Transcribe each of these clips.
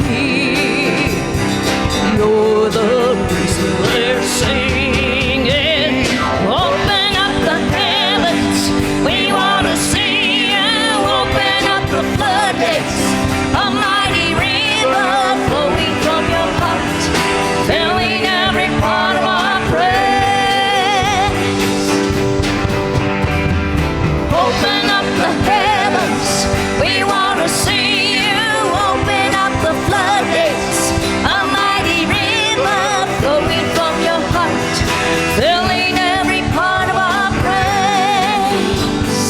here. You're the reason we're singing. Open up the heavens, we want to see you. Open up the floodgates, a mighty river flowing from your heart, filling every part of our praise. Open up the heavens, we want to see you. Open up the floodgates, a mighty river flowing from your heart, filling every part of our praise.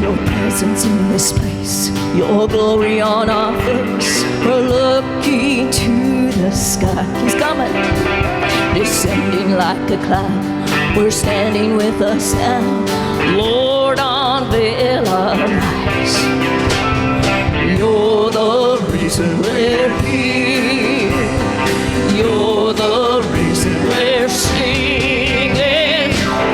Your presence in this place, your glory on our face. We're looking to the sky. He's coming, descending like a cloud. We're standing with us now. Lord, unveil our eyes. You're the reason we're here. You're the reason we're singing.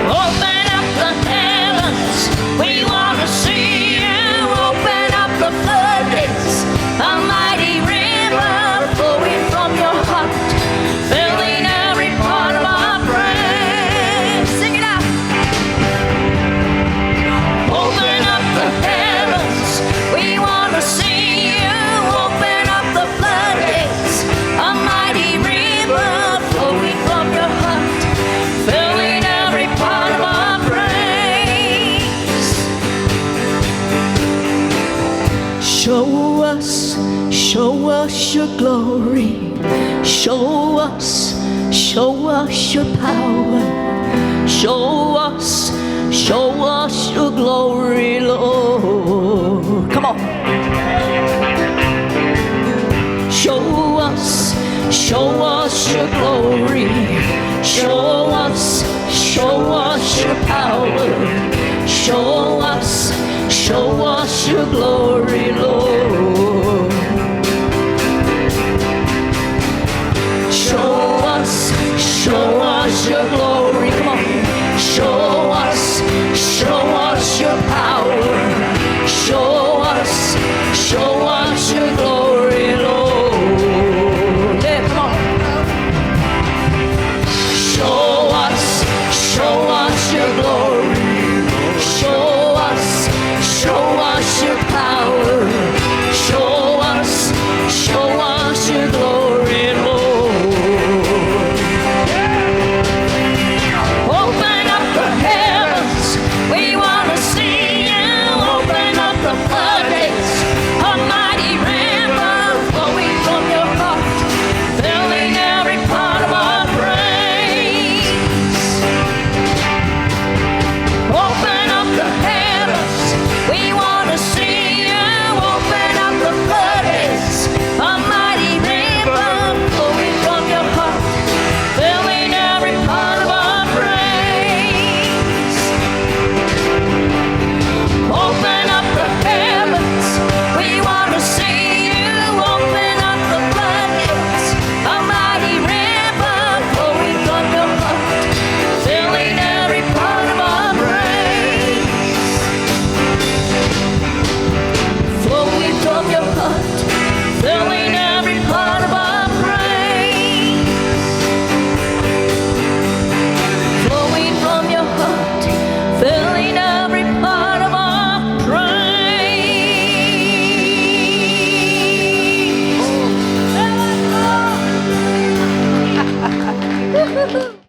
Open up the heavens, we want to see you. Open up the floodgates, a mighty river flowing from your heart, filling every part of our praise. Sing it out. Open up the heavens, we want to see you. Open up the floodgates, a mighty river flowing from your heart, filling every part of our praise. Show us your glory. Show us your power. Show us your glory, Lord. Come on.